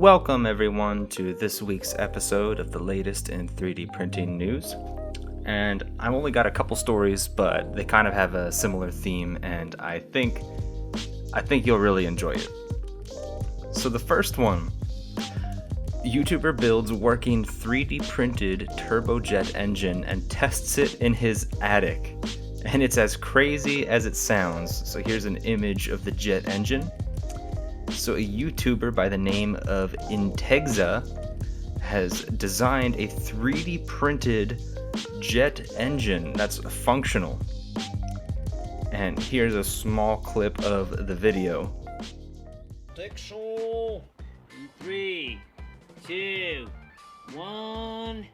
Welcome everyone to this week's episode of the latest in 3D printing news. And I've only got a couple stories, but they kind of have a similar theme, and I think you'll really enjoy it. So the first one, YouTuber builds working 3D printed turbojet engine and tests it in his attic. And it's as crazy as it sounds. So here's an image of the jet engine. So a YouTuber by the name of Integza has designed a 3D printed jet engine that's functional. And here's a small clip of the video. Sexual. 3, 2, 1.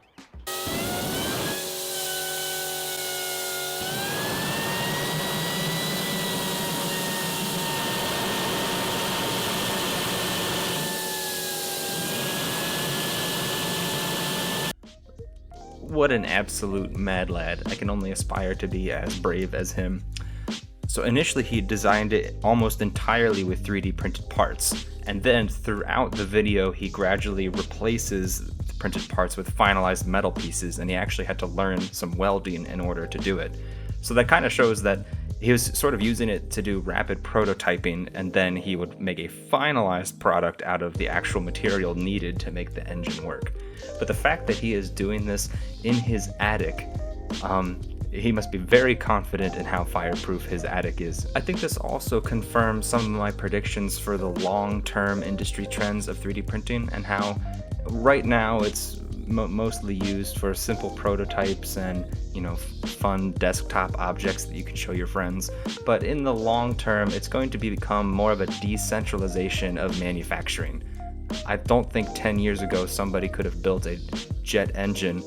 What an absolute mad lad. I can only aspire to be as brave as him. So initially he designed it almost entirely with 3D printed parts, and then throughout the video he gradually replaces the printed parts with finalized metal pieces, and he actually had to learn some welding in order to do it. So that kind of shows that he was sort of using it to do rapid prototyping, and then he would make a finalized product out of the actual material needed to make the engine work. But the fact that he is doing this in his attic, he must be very confident in how fireproof his attic is. I think this also confirms some of my predictions for the long-term industry trends of 3D printing, and how right now it's mostly used for simple prototypes and, fun desktop objects that you can show your friends. But in the long term, it's going to become more of a decentralization of manufacturing. I don't think 10 years ago somebody could have built a jet engine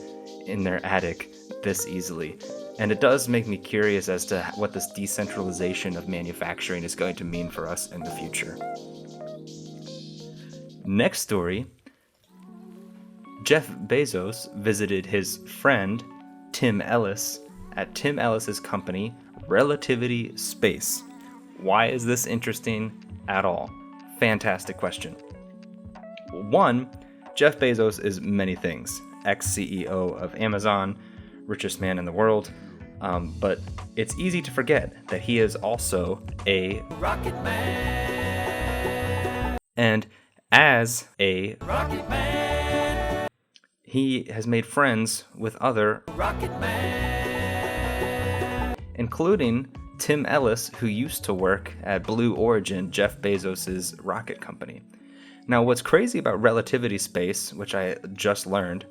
in their attic this easily. And it does make me curious as to what this decentralization of manufacturing is going to mean for us in the future. Next story, Jeff Bezos visited his friend Tim Ellis at Tim Ellis's company, Relativity Space. Why is this interesting at all? Fantastic question. One, Jeff Bezos is many things. Ex-CEO of Amazon, richest man in the world. But it's easy to forget that he is also a Rocket Man. And as a Rocket Man. he has made friends with other Rocket Man. including Tim Ellis, who used to work at Blue Origin, Jeff Bezos' rocket company. Now, what's crazy about Relativity Space, which I just learned,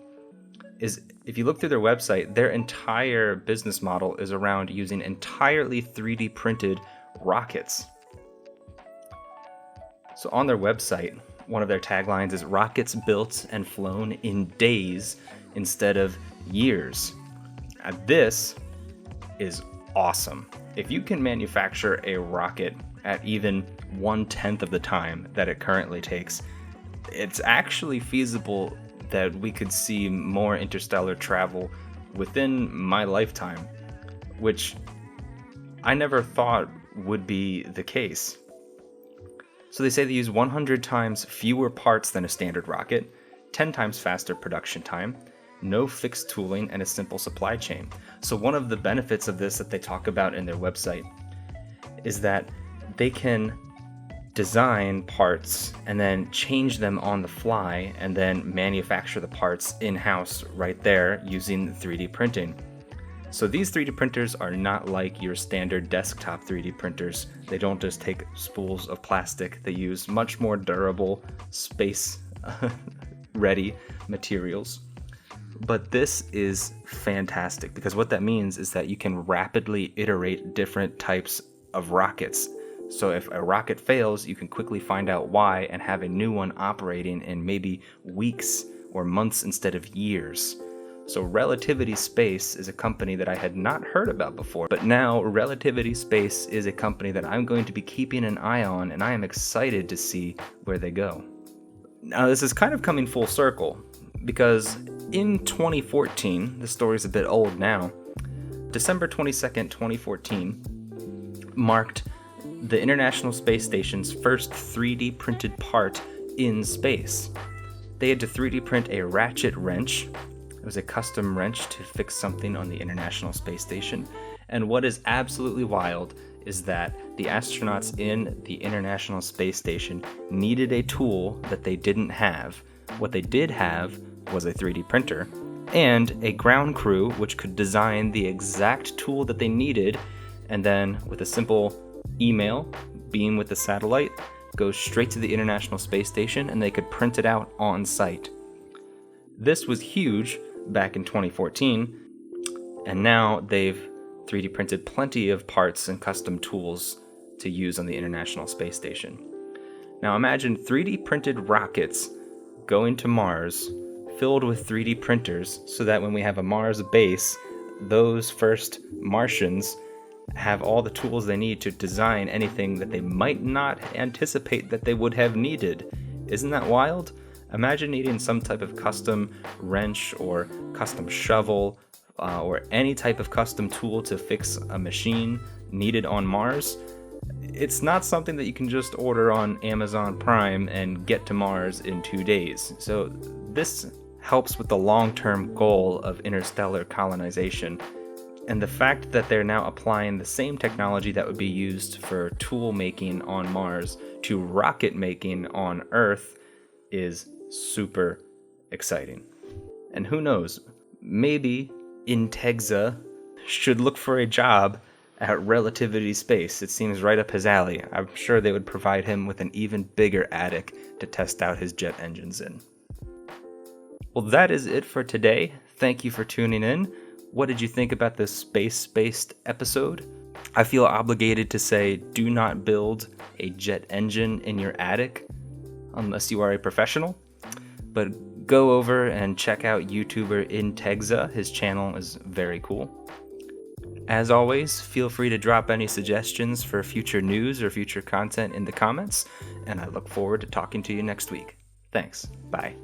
is if you look through their website, their entire business model is around using entirely 3D printed rockets. So on their website, one of their taglines is "Rockets built and flown in days instead of years." Now, this is awesome. If you can manufacture a rocket at even 1/10 of the time that it currently takes, it's actually feasible that we could see more interstellar travel within my lifetime, which I never thought would be the case. So they say they use 100 times fewer parts than a standard rocket, 10 times faster production time, no fixed tooling, and a simple supply chain. So one of the benefits of this that they talk about in their website is that they can design parts and then change them on the fly and then manufacture the parts in-house right there using 3D printing. So these 3D printers are not like your standard desktop 3D printers. They don't just take spools of plastic. They use much more durable, space-ready materials. But this is fantastic because what that means is that you can rapidly iterate different types of rockets. So if a rocket fails, you can quickly find out why and have a new one operating in maybe weeks or months instead of years. So Relativity Space is a company that I had not heard about before, but now Relativity Space is a company that I'm going to be keeping an eye on, and I am excited to see where they go. Now this is kind of coming full circle, because in 2014, the story's a bit old now, December 22nd, 2014, marked the International Space Station's first 3D printed part in space. They had to 3D print a ratchet wrench. It was a custom wrench to fix something on the International Space Station. And what is absolutely wild is that the astronauts in the International Space Station needed a tool that they didn't have. What they did have was a 3D printer and a ground crew which could design the exact tool that they needed, and then with a simple email, beam with the satellite, go straight to the International Space Station and they could print it out on site. This was huge back in 2014, and now they've 3D printed plenty of parts and custom tools to use on the International Space Station. Now imagine 3D printed rockets going to Mars filled with 3D printers so that when we have a Mars base, those first Martians have all the tools they need to design anything that they might not anticipate that they would have needed. Isn't that wild? Imagine needing some type of custom wrench or custom shovel or any type of custom tool to fix a machine needed on Mars. It's not something that you can just order on Amazon Prime and get to Mars in 2 days. So this helps with the long-term goal of interstellar colonization. And the fact that they're now applying the same technology that would be used for tool making on Mars to rocket making on Earth is super exciting. And who knows, maybe Integza should look for a job at Relativity Space. It seems right up his alley. I'm sure they would provide him with an even bigger attic to test out his jet engines in. Well, that is it for today. Thank you for tuning in. What did you think about this space-based episode? I feel obligated to say, do not build a jet engine in your attic unless you are a professional. But go over and check out YouTuber Integza. His channel is very cool. As always, feel free to drop any suggestions for future news or future content in the comments, and I look forward to talking to you next week. Thanks. Bye.